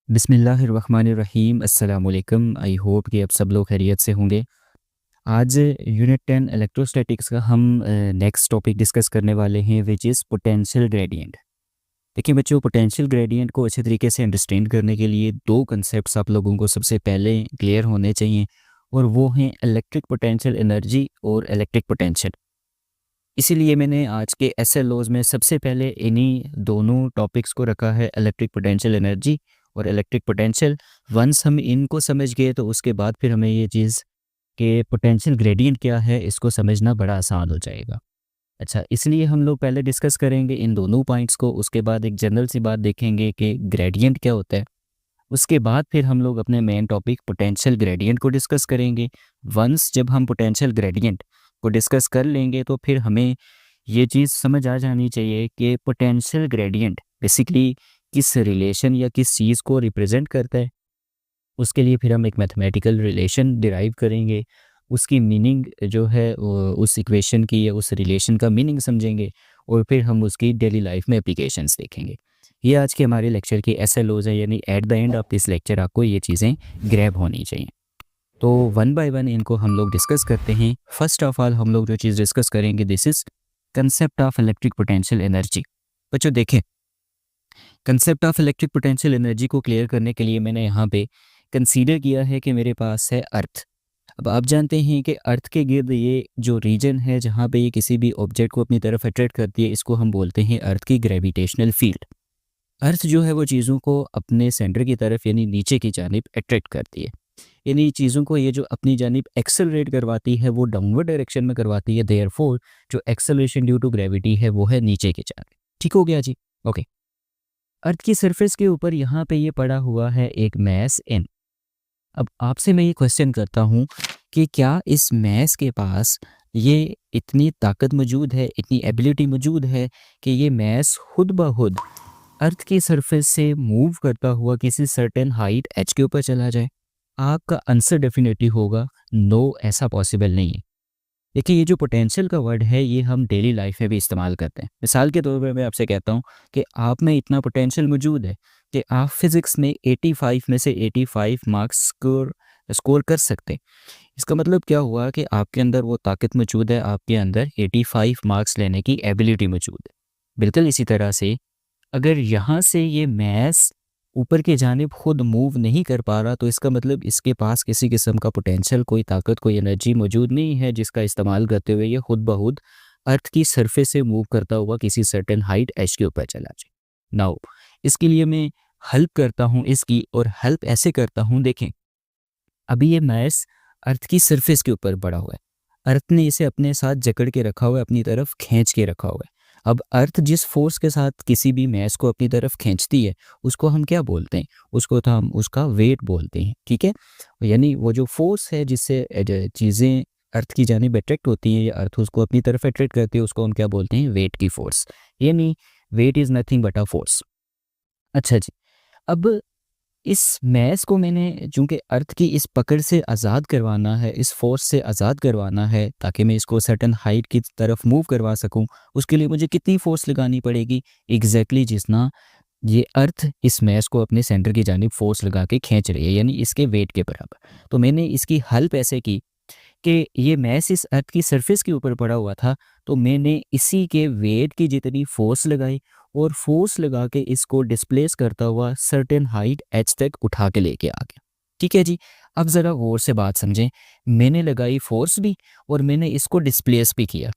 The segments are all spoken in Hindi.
बिस्मिल्लाहिर्रहमानिर्रहीम अस्सलाम वालेकुम। आई होप कि आप सब लोग खैरियत से होंगे। आज यूनिट 10 इलेक्ट्रोस्टैटिक्स का हम नेक्स्ट टॉपिक डिस्कस करने वाले हैं विच इज़ पोटेंशियल ग्रेडियंट। देखिए बच्चों, पोटेंशियल ग्रेडियंट को अच्छे तरीके से अंडरस्टैंड करने के लिए दो कंसेप्ट्स आप लोगों को सबसे पहले क्लियर होने चाहिए, और वो हैं इलेक्ट्रिक पोटेंशियल एनर्जी और इलेक्ट्रिक पोटेंशियल। इसीलिए मैंने आज के एसएलओज में सबसे पहले इन्हीं दोनों टॉपिक्स को रखा है, इलेक्ट्रिक पोटेंशियल एनर्जी और इलेक्ट्रिक पोटेंशियल। वंस हम इनको समझ गए तो उसके बाद फिर हमें ये चीज़ कि पोटेंशियल ग्रेडियंट क्या है इसको समझना बड़ा आसान हो जाएगा। अच्छा, इसलिए हम लोग पहले डिस्कस करेंगे इन दोनों पॉइंट्स को, उसके बाद एक जनरल सी बात देखेंगे कि ग्रेडियंट क्या होता है। उसके बाद फिर हम लोग अपने मेन टॉपिक पोटेंशियल ग्रेडियंट को डिस्कस करेंगे। वंस जब हम पोटेंशियल ग्रेडियंट को डिस्कस कर लेंगे तो फिर हमें ये चीज़ समझ आ जानी चाहिए कि पोटेंशियल ग्रेडियंट बेसिकली किस रिलेशन या किस चीज़ को रिप्रेजेंट करता है। उसके लिए फिर हम एक मैथमेटिकल रिलेशन डिराइव करेंगे, उसकी मीनिंग जो है उस इक्वेशन की या उस रिलेशन का मीनिंग समझेंगे, और फिर हम उसकी डेली लाइफ में एप्लीकेशंस देखेंगे। ये आज के हमारे लेक्चर की एसएलओज है, यानी at the end of this lecture आपको ये चीज़ें ग्रैब होनी चाहिए। तो वन बाय वन इनको हम लोग डिस्कस करते हैं। फर्स्ट ऑफ ऑल हम लोग जो चीज़ डिस्कस करेंगे this is concept of electric potential energy. बच्चों देखें, concept of electric potential energy को क्लियर करने के लिए मैंने यहाँ पे कंसीडर किया है कि मेरे पास है अर्थ। अब आप जानते हैं कि अर्थ के गिर्द ये जो रीजन है जहाँ पे ये किसी भी ऑब्जेक्ट को अपनी तरफ अट्रैक्ट करती है, इसको हम बोलते हैं अर्थ की ग्रेविटेशनल फील्ड। अर्थ जो है वो चीज़ों को अपने सेंटर की तरफ यानी नीचे की जानिब अट्रैक्ट करती है, यानी चीज़ों को ये जो अपनी जानिब एक्सेलरेट करवाती है वो डाउनवर्ड डायरेक्शन में करवाती है। देयरफॉर जो एक्सेलरेशन ड्यू टू ग्रेविटी है वो है नीचे की जानिब। ठीक हो गया जी, ओके। अर्थ की सरफेस के ऊपर यहाँ पे ये पड़ा हुआ है एक मैस एन। अब आपसे मैं ये क्वेश्चन करता हूँ कि क्या इस मैस के पास ये इतनी ताकत मौजूद है, इतनी एबिलिटी मौजूद है कि ये मैस खुद ब खुद अर्थ की सरफेस से मूव करता हुआ किसी सर्टेन हाइट एच के ऊपर चला जाए? आपका आंसर डेफिनेटली होगा नो, ऐसा पॉसिबल नहीं है। देखिए, ये जो पोटेंशियल का वर्ड है ये हम डेली लाइफ में भी इस्तेमाल करते हैं। मिसाल के तौर पे मैं आपसे कहता हूँ कि आप में इतना पोटेंशियल मौजूद है कि आप फिज़िक्स में 85 में से 85 मार्क्स स्कोर स्कोर कर सकते हैं। इसका मतलब क्या हुआ कि आपके अंदर वो ताकत मौजूद है, आपके अंदर 85 मार्क्स लेने की एबिलिटी मौजूद है। बिल्कुल इसी तरह से अगर यहाँ से ये मैस ऊपर की जानिब खुद मूव नहीं कर पा रहा तो इसका मतलब इसके पास किसी किस्म का पोटेंशियल, कोई ताकत, कोई एनर्जी मौजूद नहीं है जिसका इस्तेमाल करते हुए ये खुद ब खुद अर्थ की सरफेस से मूव करता हुआ किसी सर्टेन हाइट एच के ऊपर चला जाए। नाउ इसके लिए मैं हेल्प करता हूँ इसकी, और हेल्प ऐसे करता हूँ। देखें, अभी ये मैस अर्थ की सरफेस के ऊपर पड़ा हुआ है, अर्थ ने इसे अपने साथ जकड़ के रखा हुआ है, अपनी तरफ खींच के रखा हुआ है। अब अर्थ जिस फोर्स के साथ किसी भी मैस को अपनी तरफ खींचती है उसको हम क्या बोलते हैं? उसको तो हम उसका वेट बोलते हैं, ठीक है। यानी वो जो फोर्स है जिससे चीज़ें अर्थ की जानिब अट्रैक्ट होती हैं या अर्थ उसको अपनी तरफ अट्रैक्ट करती है उसको हम क्या बोलते हैं? वेट की फोर्स। यानी weight is nothing but a force. अच्छा जी, अब इस मैस को मैंने चूँकि अर्थ की इस पकड़ से आज़ाद करवाना है, इस फोर्स से आज़ाद करवाना है ताकि मैं इसको सर्टेन हाइट की तरफ मूव करवा सकूँ, उसके लिए मुझे कितनी फोर्स लगानी पड़ेगी? एग्जैक्टली जितना ये अर्थ इस मैस को अपने सेंटर की जानिब फोर्स लगा के खींच रही है, यानी इसके वेट के बराबर। तो मैंने इसकी हेल्प ऐसे की कि ये मैस इस अर्थ की सरफेस के ऊपर पड़ा हुआ था, तो मैंने इसी के वेट की जितनी फोर्स लगाई और फोर्स लगा के इसको डिस्प्लेस करता हुआ सर्टेन हाइट एच तक उठा के लेके आ गया। ठीक है जी, अब ज़रा गौर से बात समझें। मैंने लगाई फोर्स भी और मैंने इसको डिस्प्लेस भी किया।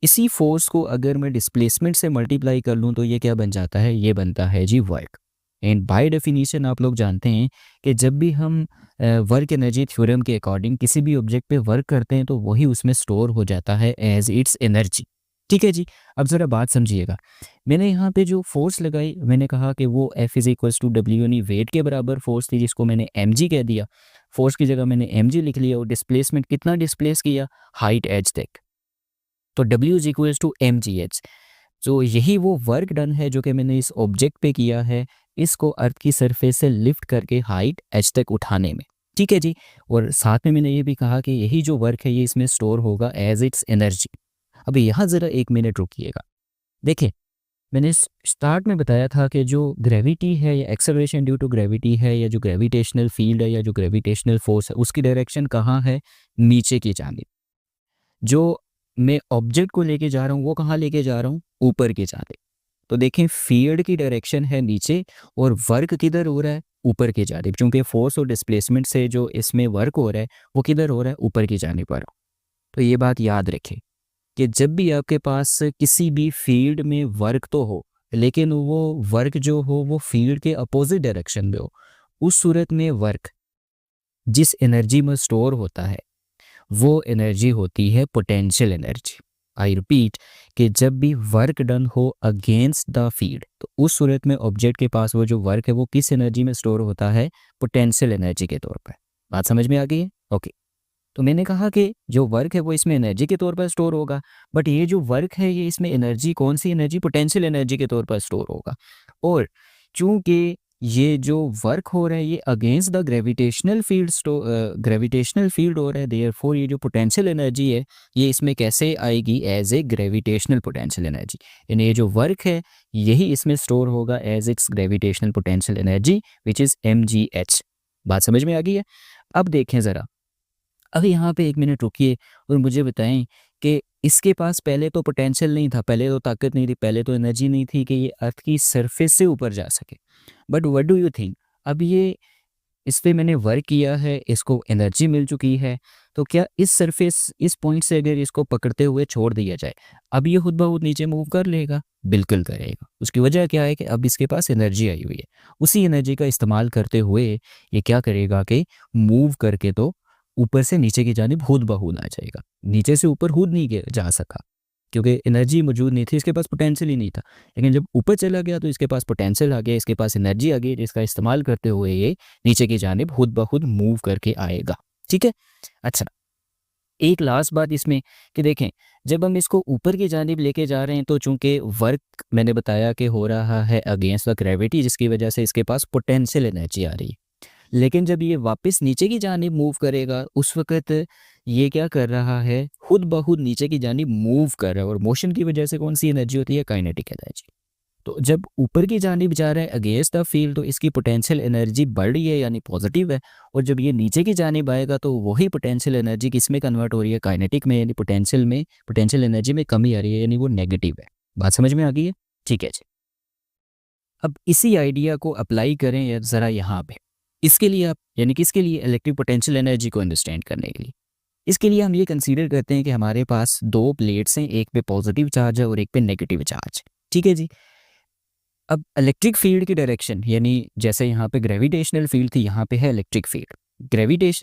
इसी फोर्स को अगर मैं डिस्प्लेसमेंट से मल्टीप्लाई कर लूँ तो ये क्या बन जाता है? ये बनता है जी वर्क। एंड बाय डेफिनीशन आप लोग जानते हैं कि जब भी हम वर्क एनर्जी थ्योरम के अकॉर्डिंग किसी भी ऑब्जेक्ट पे वर्क करते हैं तो वही उसमें स्टोर हो जाता है एज इट्स एनर्जी। ठीक है जी, अब ज़रा बात समझिएगा। मैंने यहाँ पे जो फोर्स लगाई, मैंने कहा कि वो F is equals to W, यानी वेट के बराबर फोर्स थी जिसको मैंने mg कह दिया। फोर्स की जगह मैंने mg लिख लिया, और डिस्प्लेसमेंट कितना डिस्प्लेस किया? हाइट एच तक। तो W is equals to mgh। तो यही वो वर्क डन है जो कि मैंने इस ऑब्जेक्ट पे किया है, इसको अर्थ की सरफेस से लिफ्ट करके हाइट एच तक उठाने में। ठीक है जी, और साथ में मैंने ये भी कहा कि यही जो वर्क है ये इसमें स्टोर होगा एज इट्स एनर्जी। अभी यहाँ ज़रा एक मिनट रुकिएगा। देखिए, मैंने स्टार्ट में बताया था कि जो ग्रेविटी है या एक्सेलरेशन ड्यू टू ग्रेविटी है या जो ग्रेविटेशनल फील्ड है या जो ग्रेविटेशनल फोर्स है उसकी डायरेक्शन कहाँ है, नीचे की जानिब। जो मैं ऑब्जेक्ट को लेके जा रहा हूँ वो कहाँ लेके जा रहा हूँ, ऊपर की जानिब। तो देखें फील्ड की डायरेक्शन है नीचे और वर्क किधर हो रहा है, ऊपर की जानिब। क्योंकि फोर्स और डिस्प्लेसमेंट से जो इसमें वर्क हो रहा है वो किधर हो रहा है, ऊपर की जानिब पर। तो ये बात याद रखें कि जब भी आपके पास किसी भी फील्ड में वर्क तो हो, लेकिन वो वर्क जो हो वो फील्ड के अपोजिट डायरेक्शन में हो, उस सूरत में वर्क जिस एनर्जी में स्टोर होता है वो एनर्जी होती है पोटेंशियल एनर्जी। आई रिपीट कि जब भी वर्क डन हो अगेंस्ट द फील्ड, तो उस सूरत में ऑब्जेक्ट के पास वो जो वर्क है वो किस एनर्जी में स्टोर होता है, पोटेंशियल एनर्जी के तौर पर। बात समझ में आ गई है? ओके। तो मैंने कहा कि जो वर्क है वो इसमें एनर्जी के तौर पर स्टोर होगा, बट ये जो वर्क है ये इसमें एनर्जी कौन सी एनर्जी, पोटेंशियल एनर्जी के तौर पर स्टोर होगा। और चूंकि ये जो वर्क हो रहा है ये अगेंस्ट द ग्रेविटेशनल फील्ड हो रहा है, देयरफॉर ये जो पोटेंशियल एनर्जी है ये इसमें कैसे आएगी, as a gravitational potential energy. यानी ये जो वर्क है यही इसमें स्टोर होगा as its gravitational potential energy which is mgh। बात समझ में आ गई है? अब देखें ज़रा, अब यहाँ पे 1 मिनट रुकिए और मुझे बताएं कि इसके पास पहले तो पोटेंशियल नहीं था, पहले तो ताकत नहीं थी, पहले तो एनर्जी नहीं थी कि ये अर्थ की सरफेस से ऊपर जा सके। But what do you think, अब ये इस पे मैंने वर्क किया है, इसको एनर्जी मिल चुकी है, तो क्या इस सरफेस इस पॉइंट से अगर इसको पकड़ते हुए छोड़ दिया जाए, अब ये खुद ब खुद नीचे मूव कर लेगा? बिल्कुल करेगा। उसकी वजह क्या है कि अब इसके पास एनर्जी आई हुई है। उसी एनर्जी का इस्तेमाल करते हुए ये क्या करेगा कि मूव करके तो ऊपर से नीचे की जानिब खुद ब खुद आ जाएगा। नीचे से ऊपर खुद नहीं जा सका क्योंकि एनर्जी मौजूद नहीं थी, इसके पास पोटेंशियल ही नहीं था। लेकिन जब ऊपर चला गया तो इसके पास पोटेंशियल आ गया, इसके पास एनर्जी आ गई, जिसका इस्तेमाल करते हुए ये नीचे की जानिब खुद ब खुद मूव करके आएगा। ठीक है। अच्छा, एक लास्ट बात इसमें कि देखें जब हम इसको ऊपर की जानिब लेके जा रहे हैं तो चूंकि वर्क मैंने बताया कि हो रहा है अगेंस्ट द ग्रेविटी, जिसकी वजह से इसके पास पोटेंशियल एनर्जी आ रही है। लेकिन जब ये वापस नीचे की जानिब मूव करेगा उस वक़्त ये क्या कर रहा है, खुद ब खुद नीचे की जानिब मूव कर रहा है। और मोशन की वजह से कौन सी एनर्जी होती है, काइनेटिक एनर्जी। तो जब ऊपर की जानिब जा रहा है अगेंस्ट द फील्ड तो इसकी पोटेंशियल एनर्जी बढ़ रही है यानी पॉजिटिव है। और जब ये नीचे की जानिब आएगा तो वही पोटेंशियल एनर्जी किस में कन्वर्ट हो रही है, काइनेटिक में, यानी पोटेंशियल एनर्जी में कमी आ रही है, यानी वो नेगेटिव है। बात समझ में आ गई है? ठीक है जी। अब इसी आइडिया को अप्लाई करें ज़रा यहाँ पे। इसके लिए आप यानी किसके लिए, इलेक्ट्रिक पोटेंशियल एनर्जी को अंडरस्टैंड करने के लिए। इसके लिए हम ये कंसीडर करते हैं कि हमारे पास 2 प्लेट्स हैं, एक पे पॉजिटिव चार्ज है और एक पे नेगेटिव चार्ज। ठीक है जी। अब इलेक्ट्रिक फील्ड की डायरेक्शन यानी जैसे यहाँ पे ग्रेविटेशनल फील्ड थी, यहाँ पे है इलेक्ट्रिक फील्ड।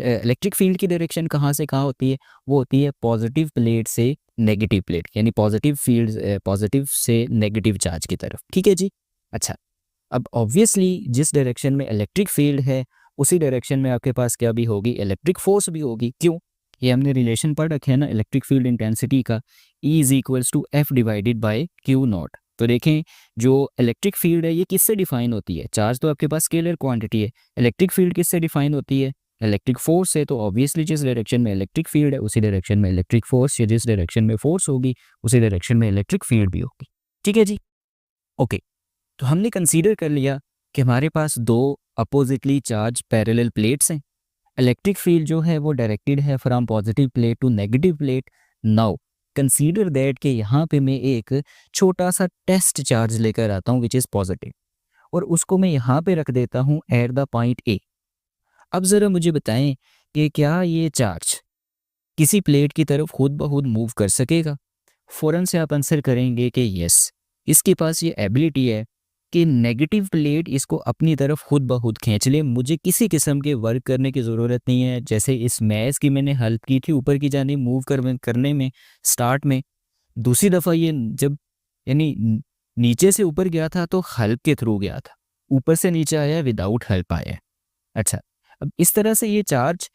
इलेक्ट्रिक फील्ड की डायरेक्शन कहाँ से कहाँ होती है, वो होती है पॉजिटिव प्लेट से नेगेटिव प्लेट, यानी पॉजिटिव से नेगेटिव चार्ज की तरफ। ठीक है जी। अच्छा, अब ऑब्वियसली जिस डायरेक्शन में इलेक्ट्रिक फील्ड है उसी डायरेक्शन में आपके पास क्या भी होगी, इलेक्ट्रिक फोर्स भी होगी। क्यों? ये हमने रिलेशन पढ़ रखे है ना इलेक्ट्रिक फील्ड इंटेंसिटी का, E is equals to F divided by Q naught. तो देखें जो इलेक्ट्रिक फील्ड है ये किससे डिफाइन होती है, चार्ज तो आपके पास स्केलर क्वांटिटी है, इलेक्ट्रिक फील्ड किससे डिफाइन होती है, इलेक्ट्रिक फोर्स है। तो ऑब्वियसली जिस डायरेक्शन में इलेक्ट्रिक फील्ड है उसी डायरेक्शन में इलेक्ट्रिक फोर्स, या जिस डायरेक्शन में फोर्स होगी उसी डायरेक्शन में इलेक्ट्रिक फील्ड भी होगी। ठीक है जी। ओके, तो हमने कंसीडर कर लिया कि हमारे पास 2 अपोजिटली चार्ज पैरेलल प्लेट्स हैं। इलेक्ट्रिक फील्ड जो है वो डायरेक्टेड है from positive plate to negative plate. Now consider that कि यहाँ पे मैं एक छोटा सा टेस्ट चार्ज लेकर आता हूँ विच इज़ पॉजिटिव, और उसको मैं यहाँ पे रख देता हूँ एट द पॉइंट ए। अब ज़रा मुझे बताएं कि क्या ये चार्ज किसी प्लेट की तरफ खुद ब खुद मूव कर सकेगा? फ़ौरन से आप आंसर करेंगे कि यस, इसके पास ये एबिलिटी है कि नेगेटिव प्लेट इसको अपनी तरफ खुद ब खुद खींच ले, मुझे किसी किस्म के वर्क करने की ज़रूरत नहीं है। जैसे इस मैथ की मैंने हेल्प की थी ऊपर की जानिब मूव करने में स्टार्ट में, दूसरी दफ़ा ये जब यानी नीचे से ऊपर गया था तो हेल्प के थ्रू गया था, ऊपर से नीचे आया विदाउट हेल्प आया। अच्छा, अब इस तरह से ये चार्ज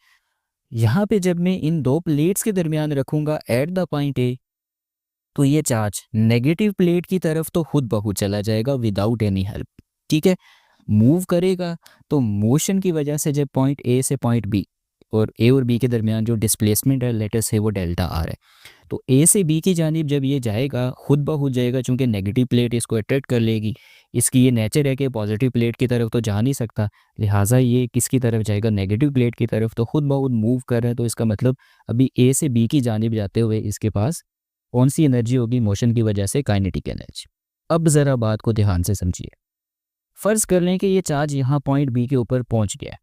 यहाँ पे जब मैं इन 2 प्लेट्स के दरमियान रखूँगा एट द पॉइंट ए, तो ये चार्ज नेगेटिव प्लेट की तरफ तो खुद ब खुद चला जाएगा विदाउट एनी हेल्प। ठीक है, मूव करेगा तो मोशन की वजह से जब पॉइंट ए से पॉइंट बी, और ए और बी के दरमियान जो डिस्प्लेसमेंट है लेटर से वो डेल्टा आर है, तो ए से बी की जानिब जब ये जाएगा खुद ब खुद जाएगा, चूँकि नेगेटिव प्लेट इसको अट्रैक्ट कर लेगी। इसकी ये नेचर है कि पॉजिटिव प्लेट की तरफ तो जा नहीं सकता, लिहाजा ये किसकी तरफ जाएगा, नेगेटिव प्लेट की तरफ। तो खुद ब खुद मूव कर रहा है, तो इसका मतलब अभी ए से बी की जानिब जाते हुए इसके पास कौन सी एनर्जी होगी, मोशन की वजह से काइनेटिक एनर्जी। अब ज़रा बात को ध्यान से समझिए। फ़र्ज़ कर लें कि ये चार्ज यहाँ पॉइंट बी के ऊपर पहुँच गया है,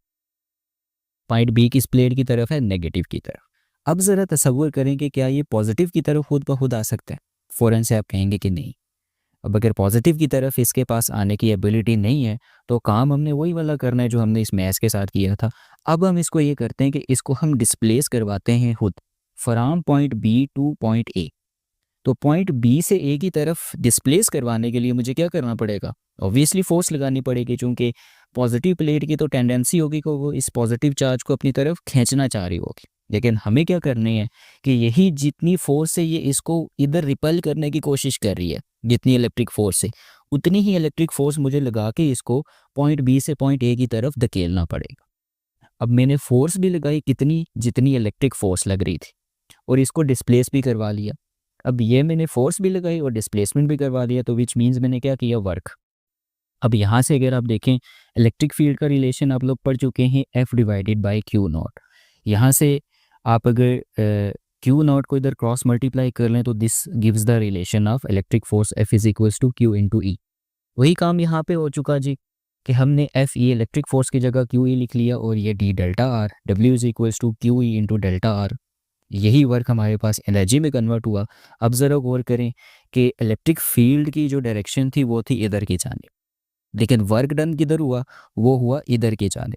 पॉइंट बी किस प्लेट की तरफ है, नेगेटिव की तरफ। अब ज़रा तसव्वुर करें कि क्या ये पॉजिटिव की तरफ खुद ब खुद आ सकता है। फ़ौरन से आप कहेंगे कि नहीं। अब अगर पॉजिटिव की तरफ इसके पास आने की एबिलिटी नहीं है, तो काम हमने वही वाला करना है जो हमने इस मैथ के साथ किया था। अब हम इसको ये करते हैं कि इसको हम डिस्प्लेस करवाते हैं खुद from point B to point A. तो पॉइंट बी से ए की तरफ डिस्प्लेस करवाने के लिए मुझे क्या करना पड़ेगा, ऑब्वियसली फोर्स लगानी पड़ेगी, क्योंकि पॉजिटिव प्लेट की तो टेंडेंसी होगी कि वो इस पॉजिटिव चार्ज को अपनी तरफ खींचना चाह रही होगी। लेकिन हमें क्या करनी है कि यही जितनी फोर्स से ये इसको इधर रिपल करने की कोशिश कर रही है, जितनी इलेक्ट्रिक फोर्स से, उतनी ही इलेक्ट्रिक फोर्स मुझे लगा के इसको पॉइंट बी से पॉइंट ए की तरफ धकेलना पड़ेगा। अब मैंने फोर्स भी लगाई कितनी, जितनी इलेक्ट्रिक फोर्स लग रही थी, और इसको डिस्प्लेस भी करवा लिया। अब ये मैंने फोर्स भी लगाई और डिस्प्लेसमेंट भी करवा लिया, तो विच मीन्स मैंने क्या किया, वर्क। अब यहाँ से अगर आप देखें इलेक्ट्रिक फील्ड का रिलेशन आप लोग पढ़ चुके हैं, F divided by Q not. यहाँ से आप अगर क्यू नॉट को इधर क्रॉस मल्टीप्लाई कर लें तो this gives the relation of electric force F is equals to q into E. वही काम यहाँ पे हो चुका जी कि हमने F ई इलेक्ट्रिक फोर्स की जगह क्यू ई लिख लिया, और ये D delta R, W is equals to Q E into delta R. यही वर्क हमारे पास एनर्जी में कन्वर्ट हुआ। अब ज़रा गौर करें कि इलेक्ट्रिक फील्ड की जो डायरेक्शन थी वो थी इधर की जानिब, लेकिन वर्क डन किधर हुआ, वो हुआ इधर की जानिब।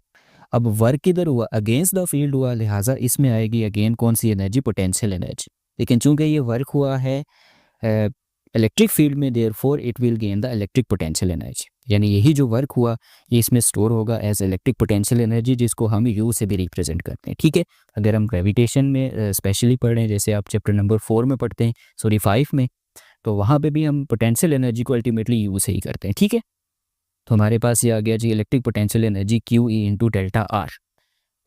अब वर्क किधर हुआ, अगेंस्ट द फील्ड हुआ, लिहाजा इसमें आएगी अगेन कौन सी एनर्जी, पोटेंशियल एनर्जी। लेकिन चूंकि ये वर्क हुआ है इलेक्ट्रिक फील्ड में, therefore it will gain the electric potential energy, यानी यही जो वर्क हुआ ये इसमें स्टोर होगा एज इलेक्ट्रिक पोटेंशियल एनर्जी, जिसको हम यू से भी रिप्रेजेंट करते हैं। ठीक है, अगर हम ग्रेविटेशन में स्पेशली पढ़ रहे हैं, जैसे आप चैप्टर नंबर 4 में पढ़ते हैं, सॉरी 5 में, तो वहाँ पे भी हम पोटेंशियल एनर्जी को अल्टीमेटली यू से ही करते हैं। ठीक है, तो हमारे पास ये आ गया जी electric potential energy Q E into delta R.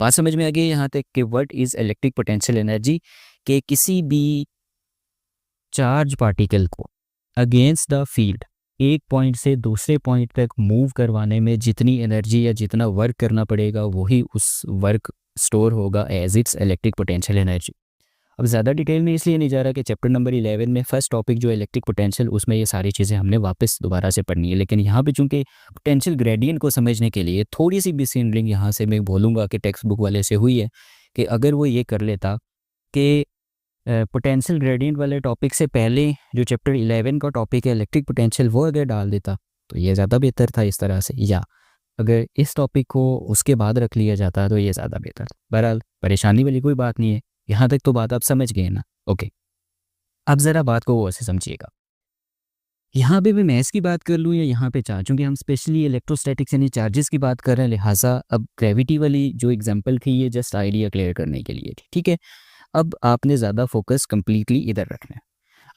बात समझ में आ गई यहाँ तक कि what is electric potential energy, के किसी भी चार्ज पार्टिकल को अगेंस्ट द फील्ड एक पॉइंट से दूसरे पॉइंट तक मूव करवाने में जितनी एनर्जी या जितना वर्क करना पड़ेगा, वही उस वर्क स्टोर होगा as its electric potential energy. अब ज़्यादा डिटेल में इसलिए नहीं जा रहा कि चैप्टर नंबर 11 में फर्स्ट टॉपिक जो इलेक्ट्रिक पोटेंशियल, उसमें ये सारी चीज़ें हमने वापस दोबारा से पढ़नी है। लेकिन यहाँ पे चूंकि पोटेंशियल ग्रेडियंट को समझने के लिए थोड़ी सी भी सीनरिंग यहाँ से मैं बोलूँगा कि टेक्स्ट बुक वाले से हुई है, कि अगर वो ये कर लेता कि पोटेंशियल ग्रेडियंट वाले टॉपिक से पहले जो चैप्टर 11 का टॉपिक है इलेक्ट्रिक पोटेंशियल, वो अगर डाल देता तो ये ज़्यादा बेहतर था इस तरह से, या अगर इस टॉपिक को उसके बाद रख लिया जाता तो ये ज़्यादा बेहतर। बहरहाल परेशानी वाली कोई बात नहीं है, यहाँ तक तो बात आप समझ गए ना। ओके, अब ज़रा बात को वो से समझिएगा। यहाँ पे भी मैथ्स की बात कर लूँ या यहाँ पे चार्ज, चूँकि हम स्पेशली इलेक्ट्रोस्टैटिक्स यानी चार्जेस की बात कर रहे हैं, लिहाजा अब ग्रेविटी वाली जो एग्जांपल थी ये जस्ट आइडिया क्लियर करने के लिए थी। ठीक है, अब आपने ज़्यादा फोकस कम्प्लीटली इधर रखना है।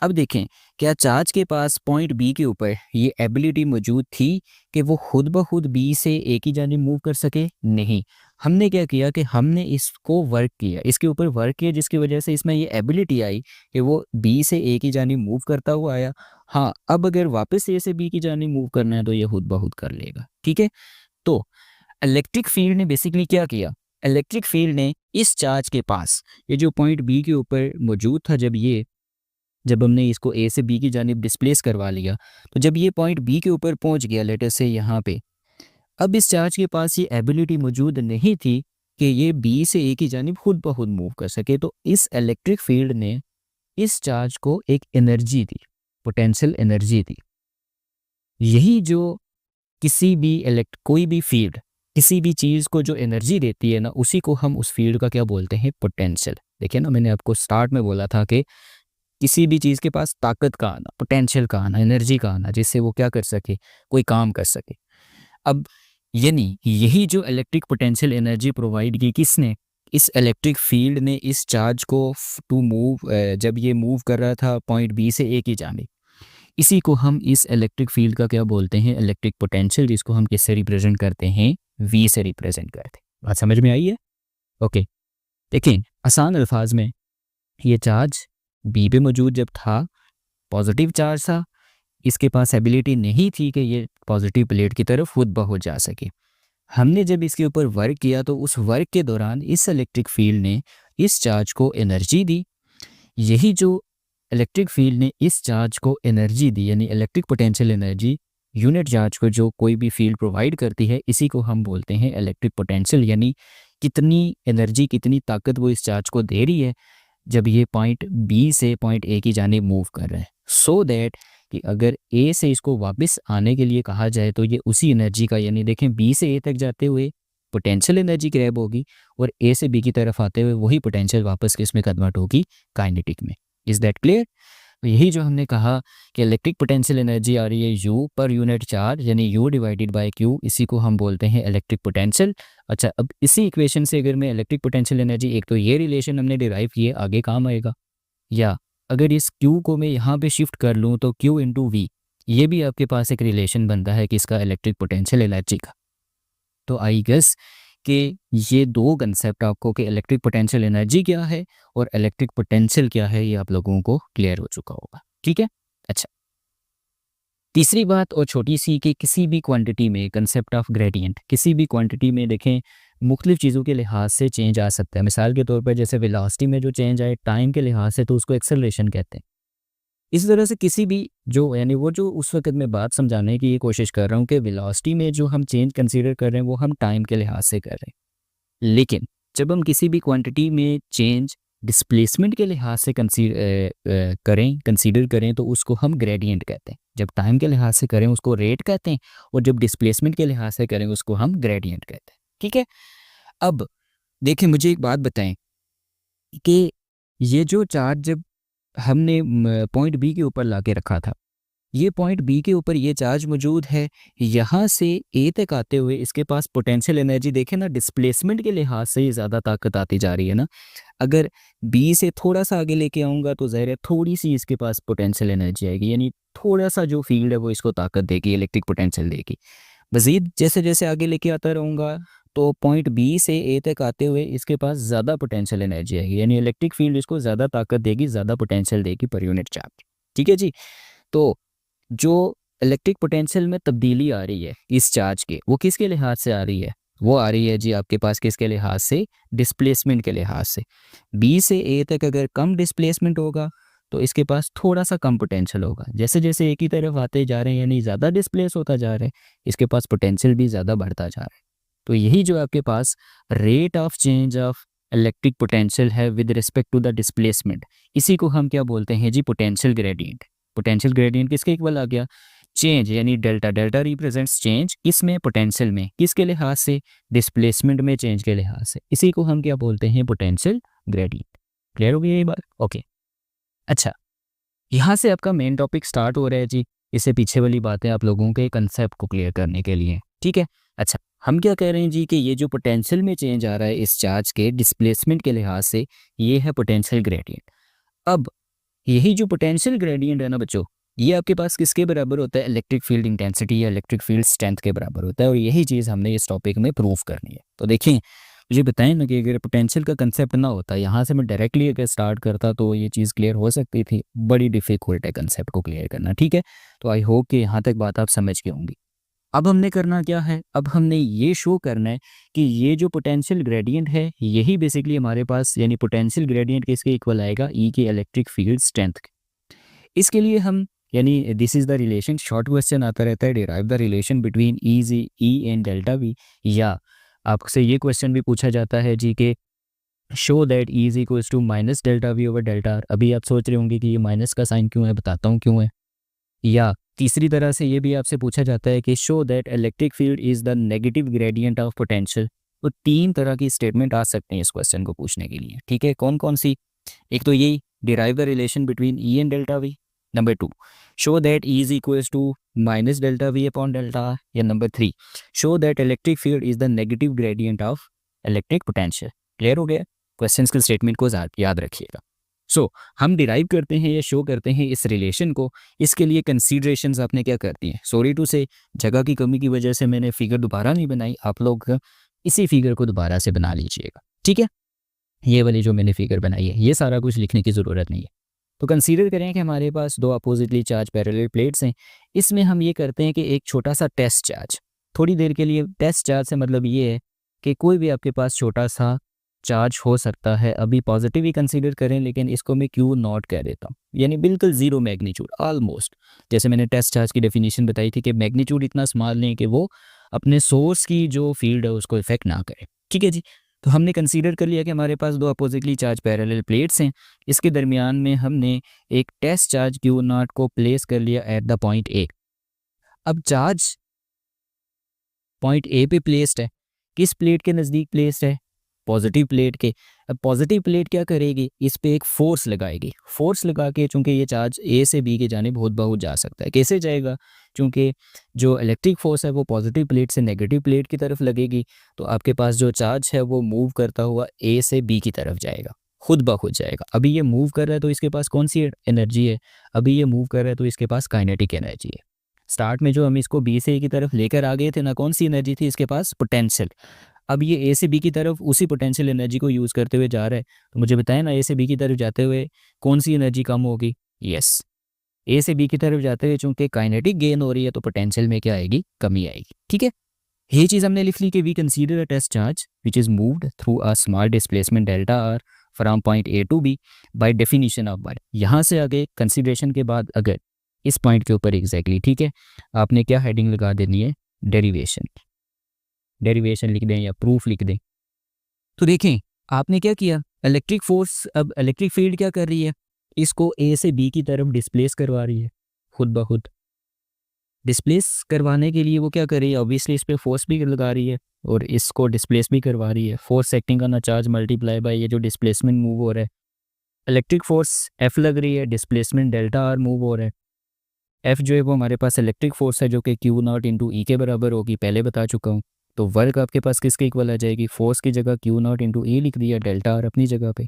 अब देखें, क्या चार्ज के पास पॉइंट बी के ऊपर ये एबिलिटी मौजूद थी कि वो खुद ब खुद बी से ए की जानिब मूव कर सके? नहीं। हमने क्या किया कि हमने इसको वर्क किया, इसके ऊपर वर्क किया, जिसकी वजह से इसमें ये एबिलिटी आई कि वो बी से ए की जानिब मूव करता हुआ आया। हाँ, अब अगर वापस ए से बी की जानिब मूव करना है तो ये खुद ब खुद कर लेगा। ठीक है, तो इलेक्ट्रिक फील्ड ने बेसिकली क्या किया, इलेक्ट्रिक फील्ड ने इस चार्ज के पास, ये जो पॉइंट बी के ऊपर मौजूद था, जब हमने इसको ए से बी की जानिब डिस्प्लेस करवा लिया, तो जब ये पॉइंट बी के ऊपर पहुंच गया लेटर से यहाँ पे, अब इस चार्ज के पास ये एबिलिटी मौजूद नहीं थी कि ये बी से ए की जानिब खुद ब खुद मूव कर सके। तो इस इलेक्ट्रिक फील्ड ने इस चार्ज को एक एनर्जी दी, पोटेंशियल एनर्जी दी। यही जो किसी भी कोई भी फील्ड किसी भी चीज़ को जो एनर्जी देती है ना, उसी को हम उस फील्ड का क्या बोलते हैं, पोटेंशियल। देखिए ना, मैंने आपको स्टार्ट में बोला था कि किसी भी चीज़ के पास ताकत का आना, पोटेंशियल का आना, एनर्जी का आना, जिससे वो क्या कर सके, कोई काम कर सके। अब यानी यही जो इलेक्ट्रिक पोटेंशियल एनर्जी प्रोवाइड की किसने, इस इलेक्ट्रिक फील्ड ने इस चार्ज को टू मूव, जब ये मूव कर रहा था पॉइंट बी से ए की जानिब, इसी को हम इस इलेक्ट्रिक फील्ड का क्या बोलते हैं, इलेक्ट्रिक पोटेंशियल, जिसको हम किससे रिप्रेजेंट करते हैं, वी से रिप्रेजेंट करते हैं। बात समझ में आई है? ओके, देखें आसान अल्फाज में, ये चार्ज बी पे मौजूद जब था, पॉजिटिव चार्ज था, इसके पास एबिलिटी नहीं थी कि ये पॉजिटिव प्लेट की तरफ खुद ब खुद जा सके। हमने जब इसके ऊपर वर्क किया तो उस वर्क के दौरान इस इलेक्ट्रिक फील्ड ने इस चार्ज को एनर्जी दी। यही जो इलेक्ट्रिक फील्ड ने इस चार्ज को एनर्जी दी, यानी electric potential energy unit charge को जो कोई भी फील्ड प्रोवाइड करती है, इसी को हम बोलते हैं इलेक्ट्रिक पोटेंशियल। यानी कितनी एनर्जी, कितनी ताकत वो इस चार्ज को दे रही है जब ये पॉइंट बी से पॉइंट ए की जानिब मूव कर रहा है, सो दैट कि अगर ए से इसको वापस आने के लिए कहा जाए तो ये उसी एनर्जी का, यानी देखें बी से ए तक जाते हुए पोटेंशियल एनर्जी ग्रैब होगी और ए से बी की तरफ आते हुए वही पोटेंशियल वापस किस में कन्वर्ट होगी, काइनेटिक में। Is that clear? तो यही जो हमने कहा कि इलेक्ट्रिक पोटेंशियल एनर्जी आ रही है यू पर यूनिट चार्ज, यानी यू डिवाइडेड बाय क्यू, इसी को हम बोलते हैं इलेक्ट्रिक पोटेंशियल। अच्छा, अब इसी इक्वेशन से अगर मैं इलेक्ट्रिक पोटेंशियल एनर्जी, एक तो ये रिलेशन हमने डिराइव किए, आगे काम आएगा, या अगर इस Q को मैं यहाँ पे शिफ्ट कर लूँ तो Q इंटू वी, ये भी आपके पास एक रिलेशन बनता है किसका, इलेक्ट्रिक पोटेंशियल एनर्जी का। तो आई गेस कि ये दो कंसेप्ट आपको कि इलेक्ट्रिक पोटेंशियल एनर्जी क्या है और इलेक्ट्रिक पोटेंशियल क्या है, ये आप लोगों को क्लियर हो चुका होगा। ठीक है। अच्छा, तीसरी बात और छोटी सी कि किसी भी क्वांटिटी में कंसेप्ट ऑफ ग्रेडियंट, किसी भी क्वांटिटी में देखें मुख्तलिफ चीज़ों के लिहाज से चेंज आ सकता है। मिसाल के तौर पर जैसे वेलोसिटी में जो चेंज आए टाइम के लिहाज से तो उसको एक्सेलरेशन कहते हैं। इसी तरह से किसी भी जो, यानी वो जो उस वक्त मैं बात समझाने की ये कोशिश कर रहा हूँ कि वेलोसिटी में जो हम चेंज कंसीडर कर रहे हैं वो हम टाइम के लिहाज से कर रहे हैं, लेकिन जब हम किसी भी क्वांटिटी में चेंज डिस्प्लेसमेंट के लिहाज से कंसीडर करें तो उसको हम ग्रेडियंट कहते हैं। जब टाइम के लिहाज से करें उसको रेट कहते हैं और जब डिस्प्लेसमेंट के लिहाज से करें उसको हम ग्रेडियंट कहते हैं। ठीक है। अब देखिए, मुझे एक बात बताएं कि ये जो चार्ज जब हमने पॉइंट बी के ऊपर ला के रखा था, ये पॉइंट बी के ऊपर ये चार्ज मौजूद है, यहाँ से ए तक आते हुए इसके पास पोटेंशियल एनर्जी देखें ना, डिस्प्लेसमेंट के लिहाज से ये ज़्यादा ताकत आती जा रही है ना। अगर बी से थोड़ा सा आगे लेके आऊँगा तो ज़ाहिर है थोड़ी सी इसके पास पोटेंशियल एनर्जी आएगी, यानी थोड़ा सा जो फील्ड है वो इसको ताकत देगी, इलेक्ट्रिक पोटेंशियल देगी। मज़ीद जैसे जैसे आगे लेके आता रहूँगा तो पॉइंट बी से ए तक आते हुए इसके पास ज़्यादा पोटेंशियल एनर्जी आएगी, यानी इलेक्ट्रिक फील्ड इसको ज़्यादा ताकत देगी, ज़्यादा पोटेंशियल देगी पर यूनिट चार्ज। ठीक है जी। तो जो इलेक्ट्रिक पोटेंशियल में तब्दीली आ रही है इस चार्ज के, वो किसके लिहाज से आ रही है, वो आ रही है जी आपके पास किसके लिहाज से, डिस्प्लेसमेंट के लिहाज से। बी से ए तक अगर कम डिस्प्लेसमेंट होगा तो इसके पास थोड़ा सा कम पोटेंशियल होगा, जैसे जैसे एक ही तरफ आते जा रहे हैं यानी ज़्यादा डिस्प्लेस होता जा रहा है, इसके पास पोटेंशियल भी ज़्यादा बढ़ता जा रहा है। तो यही जो आपके पास rate of change of electric potential है with respect to the displacement, इसी को हम क्या बोलते हैं जी, पोटेंशियल ग्रेडियंट। पोटेंशियल ग्रेडियंट किसके इक्वल आ गया, चेंज, यानी डेल्टा। डेल्टा रिप्रेजेंट्स चेंज, किसमें, पोटेंशियल में, किसके लिहाज से, डिस्प्लेसमेंट में चेंज के लिहाज से, इसी को हम क्या बोलते हैं, पोटेंशियल ग्रेडियंट। क्लियर हो गई ये बात? ओके। अच्छा, यहाँ से आपका मेन टॉपिक स्टार्ट हो रहा है जी, इससे पीछे वाली बातें आप लोगों के कंसेप्ट को क्लियर करने के लिए। ठीक है। अच्छा, हम क्या कह रहे हैं जी कि ये जो पोटेंशियल में चेंज आ रहा है इस चार्ज के डिस्प्लेसमेंट के लिहाज से, ये है पोटेंशियल ग्रेडियंट। अब यही जो पोटेंशियल ग्रेडियंट है ना बच्चों, ये आपके पास किसके बराबर होता है, इलेक्ट्रिक फील्ड इंटेंसिटी या इलेक्ट्रिक फील्ड स्ट्रेंथ के बराबर होता है, और यही चीज़ हमने इस टॉपिक में प्रूव करनी है। तो देखें, मुझे बताएं ना कि अगर पोटेंशियल का कंसेप्ट ना होता, यहाँ से मैं डायरेक्टली अगर स्टार्ट करता तो ये चीज़ क्लियर हो सकती थी। बड़ी डिफिकल्ट है कंसेप्ट को क्लियर करना। ठीक है। तो आई होप कि यहाँ तक बात आप समझ के होंगी। अब हमने करना क्या है, अब हमने ये शो करना है कि ये जो पोटेंशियल ग्रेडियंट है यही बेसिकली हमारे पास, यानी पोटेंशियल ग्रेडियंट किसके इक्वल आएगा, ई के इलेक्ट्रिक फील्ड स्ट्रेंथ। इसके लिए हम, यानी this is the relation, short question आता रहता है, derive the relation between E and delta we, या आपसे ये क्वेश्चन भी पूछा जाता है जी कि show that E is equals to minus delta V over delta R. अभी आप सोच रहे होंगे कि ये माइनस का साइन क्यों है, बताता हूँ क्यों है। या तीसरी तरह से ये भी आपसे पूछा जाता है कि show that electric field is the negative gradient of potential. तो तीन तरह की स्टेटमेंट आ सकते हैं इस क्वेश्चन को पूछने के लिए। ठीक है, कौन कौन सी, एक तो यही derive the relation between E and delta V, number 2 show that E is equals to minus delta V upon delta R, या number 3 show that electric field is the negative gradient of electric potential. Clear हो गया? क्वेश्चन के स्टेटमेंट को याद रखिएगा। सो हम डिराइव करते हैं या शो करते हैं इस रिलेशन को, इसके लिए कंसीडरेशंस आपने क्या करती हैं। सॉरी टू से, जगह की कमी की वजह से मैंने फिगर दोबारा नहीं बनाई, आप लोग इसी फिगर को दोबारा से बना लीजिएगा। ठीक है, ये वाली जो मैंने फिगर बनाई है, ये सारा कुछ लिखने की ज़रूरत नहीं है। तो कंसीडर करें कि हमारे पास दो अपोजिटली चार्ज पैरेलल प्लेट्स हैं। इसमें हम ये करते हैं कि एक छोटा सा टेस्ट चार्ज, थोड़ी देर के लिए टेस्ट चार्ज से मतलब ये है कि कोई भी आपके पास छोटा सा चार्ज हो सकता है। अभी पॉजिटिव ही कंसीडर करें, लेकिन इसको मैं क्यू नॉट कह देता हूँ, यानी बिल्कुल ज़ीरो मैग्नीट्यूड ऑलमोस्ट। जैसे मैंने टेस्ट चार्ज की डेफिनेशन बताई थी कि मैग्नीट्यूड इतना स्मॉल नहीं कि वो अपने सोर्स की जो फील्ड है उसको इफेक्ट ना करे। ठीक है जी। तो हमने कंसीडर कर लिया कि हमारे पास दो अपोजिटली चार्ज पैरेलल प्लेट्स हैं, इसके दरमियान में हमने एक टेस्ट चार्ज क्यू नॉट को प्लेस कर लिया एट द पॉइंट ए। अब चार्ज पॉइंट ए पे प्लेस्ड है, किस प्लेट के नज़दीक प्लेस्ड है? पॉजिटिव प्लेट के। अब पॉजिटिव प्लेट क्या करेगी? इस पे एक फोर्स लगाएगी। फोर्स लगा के, चूंकि ये चार्ज ए से बी की जानिब बहुत जा सकता है। कैसे जाएगा? चूंकि जो इलेक्ट्रिक फोर्स है वो पॉजिटिव प्लेट से नेगेटिव प्लेट की तरफ लगेगी, तो आपके पास जो चार्ज है वो मूव करता हुआ ए से बी की तरफ जाएगा, खुद ब खुद जाएगा। अभी ये मूव कर रहा है तो इसके पास कौन सी एनर्जी है? अभी ये मूव कर रहा है तो इसके पास काइनेटिक एनर्जी है। स्टार्ट में जो हम इसको बी से ए की तरफ लेकर आ गए थे ना, कौन सी एनर्जी थी इसके पास? पोटेंशियल। अब ये ए से बी की तरफ उसी पोटेंशियल एनर्जी को यूज़ करते हुए जा रहा है, तो मुझे बताएं ना, ए से बी की तरफ जाते हुए कौन सी एनर्जी कम होगी? यस, ए से बी की तरफ जाते हुए चूंकि काइनेटिक गेन हो रही है तो पोटेंशियल में क्या आएगी? कमी आएगी। ठीक है, ये चीज़ हमने लिख ली कि we consider a test charge which is moved through a small displacement delta R from point A to B by definition of Y. यहाँ से आगे कंसीडरेशन के बाद अगर इस पॉइंट के ऊपर एग्जैक्टली, ठीक है, आपने क्या हेडिंग लगा देनी है? डेरिवेशन। डेरिवेशन लिख दें या प्रूफ लिख दें। तो देखें आपने क्या किया, इलेक्ट्रिक फोर्स, अब इलेक्ट्रिक फील्ड क्या कर रही है? इसको ए से बी की तरफ डिस्प्लेस करवा रही है, खुद ब खुद। डिस्प्लेस करवाने के लिए वो क्या कर रही है? ऑब्वियसली इस पर फोर्स भी लगा रही है और इसको डिस्प्लेस भी करवा रही है। Force acting on a charge multiply by ये जो डिस्प्लेसमेंट मूव हो रहा है, इलेक्ट्रिक फोर्स एफ लग रही है, डिस्प्लेसमेंट डेल्टा आर मूव हो रहा है। एफ जो है वो हमारे पास इलेक्ट्रिक फोर्स है जो कि क्यू नॉट इंटू ई के बराबर होगी, पहले बता चुका हूँ। तो वर्क आपके पास किसके इक्वल आ जाएगी? फोर्स की जगह क्यू नॉट इंटू ई लिख दिया, डेल्टा आर अपनी जगह पे।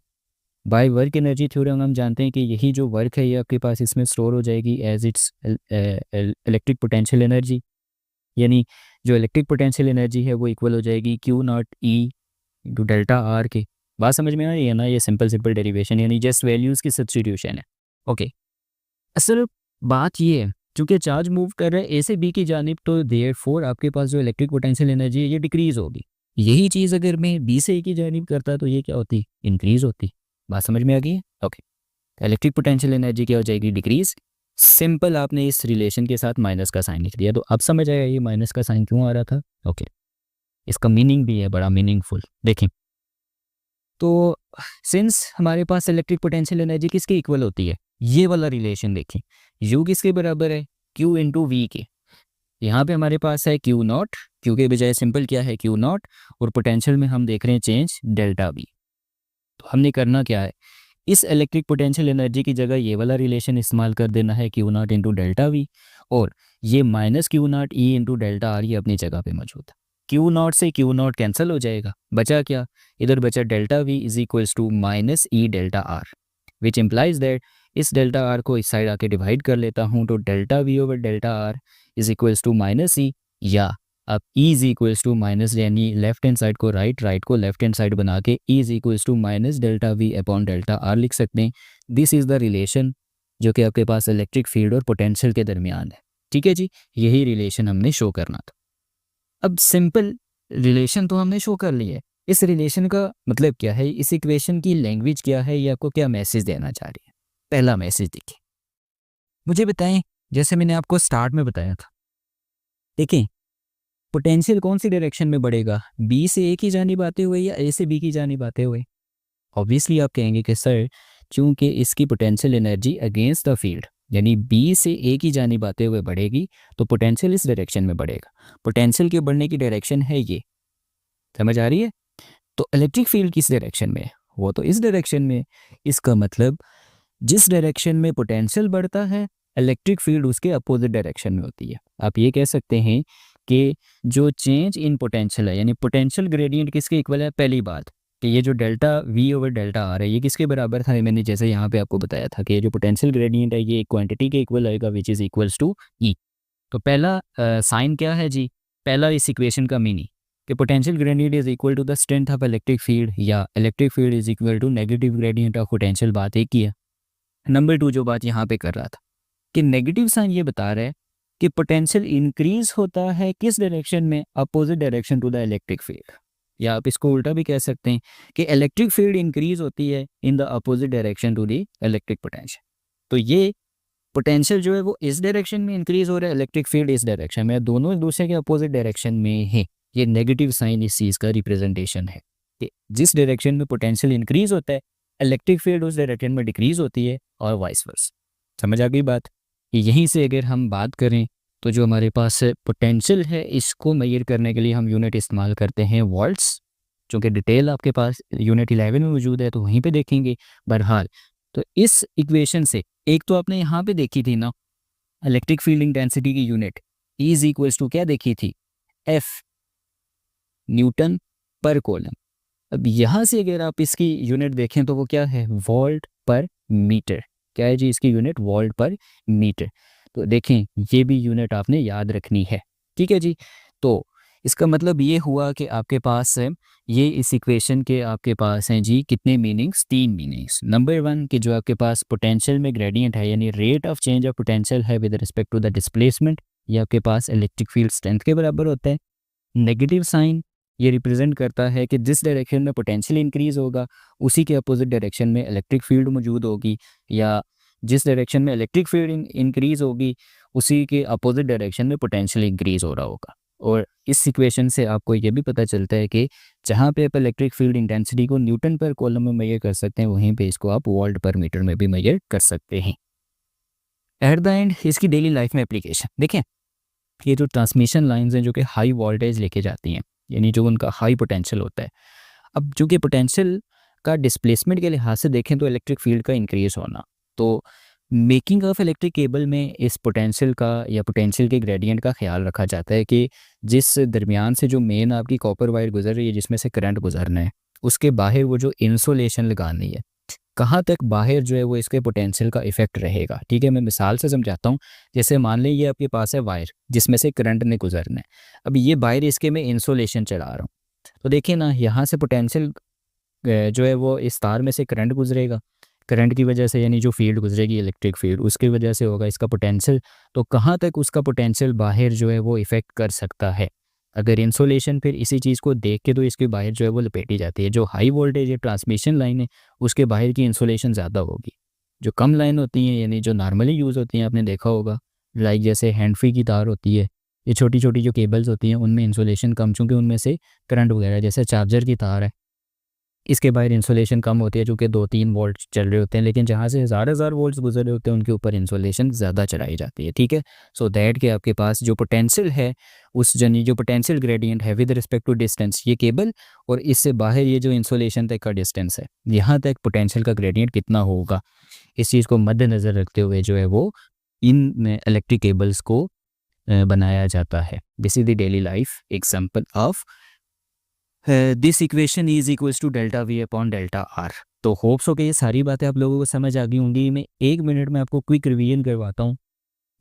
बाय वर्क एनर्जी थ्योरम हम जानते हैं कि यही जो वर्क है ये आपके पास इसमें स्टोर हो जाएगी as its electric potential energy, यानी जो इलेक्ट्रिक पोटेंशियल एनर्जी है वो इक्वल हो जाएगी Q naught E into delta are के। बात समझ में आ रही है ना? ये सिंपल डेरिवेशन यानी जस्ट वैल्यूज़ की सब्स्टिट्यूशन है। ओके, असल बात ये है, चूंकि चार्ज मूव कर रहा है ए से बी की जानिब, तो देयरफॉर आपके पास जो इलेक्ट्रिक पोटेंशियल एनर्जी है ये डिक्रीज होगी। यही चीज़ अगर मैं बी से ए की जानिब करता तो ये क्या होती? इंक्रीज होती। बात समझ में आ गई है? ओके, इलेक्ट्रिक पोटेंशियल एनर्जी क्या हो जाएगी? डिक्रीज। सिंपल, आपने इस रिलेशन के साथ माइनस का साइन लिख दिया, तो अब समझ आया ये माइनस का साइन क्यों आ रहा था। ओके, इसका मीनिंग भी है बड़ा मीनिंगफुल। देखें तो सिंस हमारे पास इलेक्ट्रिक पोटेंशियल एनर्जी किसके इक्वल होती है, ये वाला रिलेशन देखें, यू किसके बराबर है? क्यू इंटू वी के। यहाँ पे हमारे पास है क्यू नॉट, क्यू के बजाय सिंपल क्या है? क्यू नॉट, और पोटेंशियल में हम देख रहे हैं चेंज डेल्टा वी। तो हमने करना क्या है, इस इलेक्ट्रिक पोटेंशियल एनर्जी की जगह ये वाला रिलेशन इस्तेमाल कर देना है, Q naught into delta V, और ये minus Q naught E into delta R ये अपनी जगह पे मौजूद है। क्यू नॉट से क्यू नॉट कैंसिल हो जाएगा, बचा क्या? इधर बचा delta V is equals to minus E delta R, which implies that इस डेल्टा आर को इस साइड आके डिवाइड कर लेता हूँ, तो delta V over delta R is equals to minus ई, या अब E is equals to minus, यानी लेफ्ट हैंड साइड को राइट, राइट को लेफ्ट हैंड साइड बना के E is equals to minus delta V upon delta R लिख सकते हैं। दिस इज़ द रिलेशन जो कि आपके पास इलेक्ट्रिक फील्ड और पोटेंशियल के दरमियान है। ठीक है जी, यही रिलेशन हमने शो करना था। अब सिंपल रिलेशन तो हमने शो कर लिया है, इस रिलेशन का मतलब क्या है, इस इक्वेशन की लैंग्वेज क्या है, ये आपको क्या मैसेज देना चाह रही है? पहला मैसेज देखिए, मुझे बताएं, जैसे मैंने आपको स्टार्ट में बताया था, देखें पोटेंशियल कौन सी डायरेक्शन में बढ़ेगा? बी से ए की जानिब आते हुए या ए से बी की जानिब आते हुए? ऑब्वियसली आप कहेंगे कि सर चूंकि इसकी potential energy against the field, यानी बी से ए की जानिब आते हुए बढ़ेगी, तो पोटेंशियल इस डायरेक्शन में बढ़ेगा। पोटेंशियल के बढ़ने की डायरेक्शन है ये, समझ आ रही है? तो इलेक्ट्रिक फील्ड किस डायरेक्शन में है? वो तो इस डायरेक्शन में। इसका मतलब जिस डायरेक्शन में पोटेंशियल बढ़ता है, इलेक्ट्रिक फील्ड उसके अपोजिट डायरेक्शन में होती है। आप ये कह सकते हैं कि जो चेंज इन पोटेंशियल है, यानी पोटेंशियल ग्रेडियंट किसके इक्वल है? पहली बात कि ये जो delta V over delta are है ये किसके बराबर था? मैंने जैसे यहाँ पे आपको बताया था कि ये जो पोटेंशियल ग्रेडियंट है ये क्वांटिटी के इक्वल आएगा, विच इज़ इक्वल्स टू ई। तो पहला साइन क्या है जी? पहला इस इक्वेशन का मीनिंग कि potential gradient is equal to the strength of electric field, या electric field is equal to negative gradient of potential, बात एक ही है। नंबर 2 जो बात यहाँ पे कर रहा था कि नेगेटिव साइन ये बता रहा है कि पोटेंशियल इंक्रीज होता है किस डायरेक्शन में, opposite direction to the electric field. या आप इसको उल्टा भी कह सकते हैं कि इलेक्ट्रिक फील्ड इंक्रीज होती है in the opposite direction to the electric potential. तो ये पोटेंशियल जो है वो इस डायरेक्शन में इंक्रीज हो रहा है, इलेक्ट्रिक फील्ड इस डायरेक्शन में, दोनों एक दूसरे के अपोजिट डायरेक्शन में है। ये नेगेटिव साइन इस चीज़ का रिप्रेजेंटेशन है कि जिस डायरेक्शन में पोटेंशियल इंक्रीज होता है, इलेक्ट्रिक फील्ड उस डायरेक्शन में डिक्रीज होती है और वाइस वर्सा। समझ आ गई बात? यहीं से अगर हम बात करें तो जो हमारे पास पोटेंशियल है इसको मेजर करने के लिए हम यूनिट इस्तेमाल करते हैं वोल्ट्स, चूँकि डिटेल आपके पास यूनिट 11 में मौजूद है तो वहीं पे देखेंगे। बहरहाल तो इस इक्वेशन से एक तो आपने यहाँ पे देखी थी ना, इलेक्ट्रिक फील्ड इंटेंसिटी की यूनिट इज इक्वल्स टू क्या देखी थी, एफ न्यूटन पर कूलम। अब यहाँ से अगर आप इसकी यूनिट देखें तो वो क्या है, वोल्ट पर मीटर। क्या है जी इसकी यूनिट, वोल्ट पर मीटर। तो देखें ये भी यूनिट आपने याद रखनी है, ठीक है जी। तो इसका मतलब ये हुआ कि आपके पास ये इस इक्वेशन के आपके पास हैं जी कितने मीनिंग्स, 3 मीनिंग्स। नंबर 1 कि जो आपके पास पोटेंशियल में ग्रेडियंट है यानी rate of change of potential है with respect to the displacement, ये आपके पास इलेक्ट्रिक फील्ड स्ट्रेंथ के बराबर होता है। नेगेटिव साइन ये रिप्रेजेंट करता है कि जिस डायरेक्शन में पोटेंशियल इंक्रीज होगा उसी के अपोजिट डायरेक्शन में इलेक्ट्रिक फील्ड मौजूद होगी, या जिस डायरेक्शन में इलेक्ट्रिक फील्ड इंक्रीज होगी उसी के अपोजिट डायरेक्शन में पोटेंशियल इंक्रीज हो रहा होगा। और इस इक्वेशन से आपको ये भी पता चलता है कि जहाँ पे आप इलेक्ट्रिक फील्ड इंटेंसिटी को न्यूटन पर कूलम में मेजर कर सकते हैं, वहीं पे इसको आप वोल्ट पर मीटर में भी मेजर कर सकते हैं। एट द एंड इसकी डेली लाइफ में एप्लीकेशन देखें, ये जो ट्रांसमिशन लाइंस हैं जो कि हाई वोल्टेज लेके जाती हैं, यानी जो उनका हाई पोटेंशियल होता है। अब चूँकि पोटेंशियल का डिस्प्लेसमेंट के लिहाज से देखें तो इलेक्ट्रिक फील्ड का इंक्रीज होना, तो मेकिंग ऑफ इलेक्ट्रिक केबल में इस पोटेंशियल का या पोटेंशियल के ग्रेडियंट का ख्याल रखा जाता है कि जिस दरमियान से जो मेन आपकी कॉपर वायर गुजर रही है जिसमें से करंट गुजरना है, उसके बाहर वो जो इंसुलेशन लगानी है, कहाँ तक बाहर जो है वो इसके पोटेंशियल का इफेक्ट रहेगा। ठीक है, मैं मिसाल से समझाता हूँ। जैसे मान लें ये आपके पास है वायर जिसमें से करंट ने गुजरना है, अब ये वायर इसके मैं इंसुलेशन चढ़ा रहा हूँ, तो देखिए ना यहाँ से पोटेंशियल जो है वो इस तार में से करंट गुजरेगा, करंट की वजह से यानी जो फील्ड गुजरेगी इलेक्ट्रिक फील्ड उसकी वजह से होगा इसका पोटेंशियल। तो कहाँ तक उसका पोटेंशियल बाहर जो है वो इफ़ेक्ट कर सकता है। अगर इंसुलेशन फिर इसी चीज़ को देख के तो इसके बाहर जो है वो लपेटी जाती है। जो हाई वोल्टेज या ट्रांसमिशन लाइन है उसके बाहर की इंसुलेशन ज़्यादा होगी। जो कम लाइन होती हैं यानी जो नॉर्मली यूज़ होती हैं, आपने देखा होगा लाइक जैसे हैंड फ्री की तार होती है, ये छोटी छोटी जो केबल्स होती हैं उनमें इंसुलेशन कम, चूँकि उनमें से करंट वगैरह, जैसे चार्जर की तार है इसके बाहर इंसुलेशन कम होती है चूँकि 2-3 वोल्ट चल रहे होते हैं, लेकिन जहाँ से हज़ार वोल्ट्स गुजर रहे होते हैं उनके ऊपर इंसुलेशन ज़्यादा चढ़ाई जाती है। ठीक है, सो दैट कि आपके पास जो पोटेंशियल है उस जनी जो पोटेंशियल ग्रेडियंट है विद रिस्पेक्ट टू डिस्टेंस, ये केबल और इससे बाहर ये जो इंसुलेशन तक का डिस्टेंस है, यहाँ तक पोटेंशियल का ग्रेडियंट कितना होगा, इस चीज़ को मद्देनज़र रखते हुए जो है वो इन इलेक्ट्रिक केबल्स को बनाया जाता है। This is the daily life example of this equation is equals to delta V upon delta R. तो होप्स हो कि ये सारी बातें आप लोगों को समझ आ गई होंगी। मैं 1 मिनट में आपको क्विक रिवीजन करवाता हूँ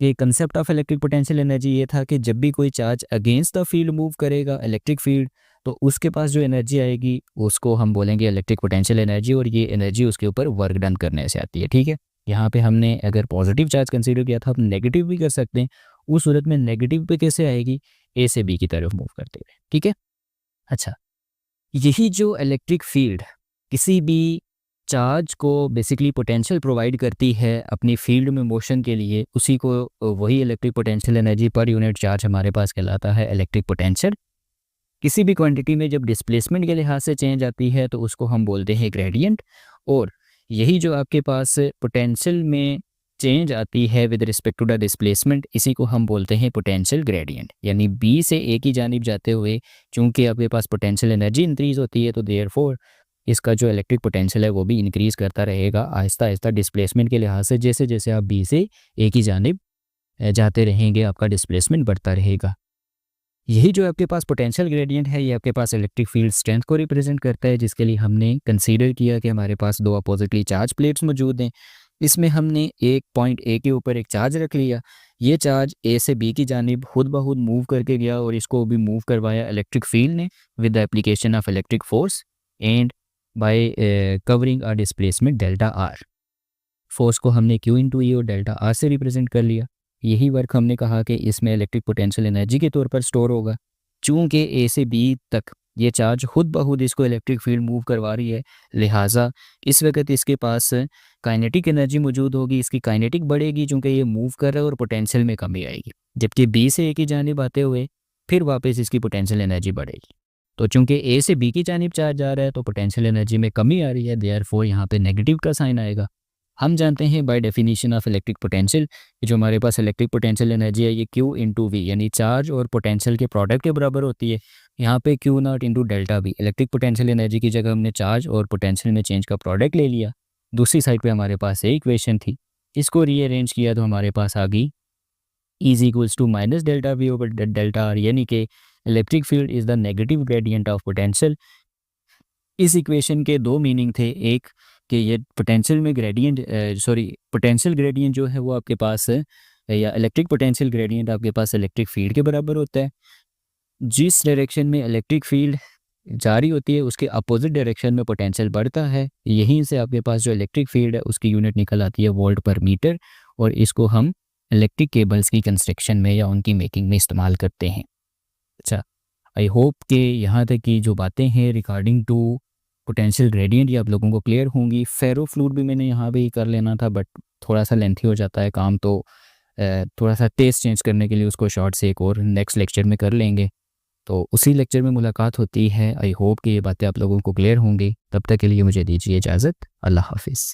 कि concept of electric potential energy ये था कि जब भी कोई charge against the field move करेगा इलेक्ट्रिक फील्ड, तो उसके पास जो एनर्जी आएगी उसको हम बोलेंगे इलेक्ट्रिक पोटेंशियल एनर्जी, और ये एनर्जी उसके ऊपर वर्क डन करने से आती है। ठीक है, यहाँ पे हमने अगर पॉजिटिव चार्ज कंसीडर किया था, हम नेगेटिव भी कर सकते हैं। उस सूरत में नेगेटिव पे कैसे आएगी, ए से बी की तरफ मूव करते हुए। ठीक है, अच्छा, यही जो इलेक्ट्रिक फील्ड किसी भी चार्ज को बेसिकली पोटेंशियल प्रोवाइड करती है अपनी फील्ड में मोशन के लिए, उसी को वही electric potential energy per unit charge हमारे पास कहलाता है इलेक्ट्रिक पोटेंशियल। किसी भी क्वांटिटी में जब डिस्प्लेसमेंट के लिहाज से चेंज आती है तो उसको हम बोलते हैं ग्रेडियंट, और यही जो आपके पास पोटेंशियल में चेंज आती है with respect to the displacement, इसी को हम बोलते हैं पोटेंशियल ग्रेडियंट। यानी बी से ए की जानिब जाते हुए चूंकि आपके पास पोटेंशियल एनर्जी इंक्रीज होती है, तो देयरफॉर इसका जो इलेक्ट्रिक पोटेंशियल है वो भी इंक्रीज करता रहेगा आहिस्ता आहिस्ता डिस्प्लेसमेंट के लिहाज से। जैसे जैसे आप बी से ए की जानिब जाते रहेंगे आपका डिस्प्लेसमेंट बढ़ता रहेगा। यही जो आपके पास पोटेंशियल ग्रेडियंट है ये आपके पास इलेक्ट्रिक फील्ड स्ट्रेंथ को रिप्रेजेंट करता है, जिसके लिए हमने कंसीडर किया कि हमारे पास 2 अपोजिटली चार्ज प्लेट्स मौजूद हैं। इसमें हमने एक पॉइंट ए के ऊपर एक चार्ज रख लिया, ये चार्ज ए से बी की जानिब खुद ब खुद मूव करके गया और इसको भी मूव करवाया इलेक्ट्रिक फील्ड ने with the application of electric force and bye covering a displacement delta are. Force को हमने Q इंटू ई और डेल्टा आर से रिप्रेजेंट कर लिया। यही वर्क हमने कहा कि इसमें इलेक्ट्रिक पोटेंशियल एनर्जी के तौर पर स्टोर होगा। चूँकि ए से बी तक ये चार्ज खुद ब खुद इसको इलेक्ट्रिक फील्ड मूव करवा रही है, लिहाजा इस वक्त इसके पास काइनेटिक एनर्जी मौजूद होगी। इसकी काइनेटिक बढ़ेगी चूँकि ये मूव कर रहा है और पोटेंशियल में कमी आएगी। जबकि बी से ए की जानिब आते हुए फिर वापस इसकी पोटेंशियल एनर्जी बढ़ेगी। तो चूँकि ए से बी की जानिब चार्ज आ रहा है तो पोटेंशियल एनर्जी में कमी आ रही है, देयरफॉर यहाँ पे नेगेटिव का साइन आएगा। हम जानते हैं bye definition of electric potential, जो हमारे पास इलेक्ट्रिक पोटेंशियल एनर्जी है ये Q इंटू वी यानी चार्ज और पोटेंशियल के प्रोडक्ट के बराबर होती है। यहाँ पे Q not into delta we, electric potential energy की जगह हमने चार्ज और पोटेंशियल में चेंज का प्रोडक्ट ले लिया। दूसरी साइड पे हमारे पास एक इक्वेशन थी, इसको रीअरेंज किया तो हमारे पास आ गई is equals to minus delta V over delta R, यानी कि electric field is the negative gradient of potential. इस इक्वेशन के दो मीनिंग थे, एक कि ये पोटेंशियल में ग्रेडियंट पोटेंशियल ग्रेडियंट जो है वो आपके पास या इलेक्ट्रिक पोटेंशियल ग्रेडियंट आपके पास इलेक्ट्रिक फील्ड के बराबर होता है। जिस डायरेक्शन में इलेक्ट्रिक फील्ड जारी होती है उसके अपोजिट डायरेक्शन में पोटेंशियल बढ़ता है। यहीं से आपके पास जो इलेक्ट्रिक फील्ड है उसकी यूनिट निकल आती है वोल्ट पर मीटर, और इसको हम इलेक्ट्रिक केबल्स की कंस्ट्रक्शन में या उनकी मेकिंग में इस्तेमाल करते हैं। अच्छा, आई होप कि यहाँ तक की जो बातें हैं रिगार्डिंग टू पोटेंशियल ग्रेडियंट ये आप लोगों को क्लियर होंगी। फेरो फ्लूइड भी मैंने यहाँ पे ही कर लेना था बट थोड़ा सा लेंथी हो जाता है काम, तो थोड़ा सा टेस्ट चेंज करने के लिए उसको शॉर्ट से एक और नेक्स्ट लेक्चर में कर लेंगे। तो उसी लेक्चर में मुलाकात होती है। आई होप कि ये बातें आप लोगों को क्लियर होंगी। तब तक के लिए मुझे दीजिए इजाज़त। अल्लाह हाफिज़।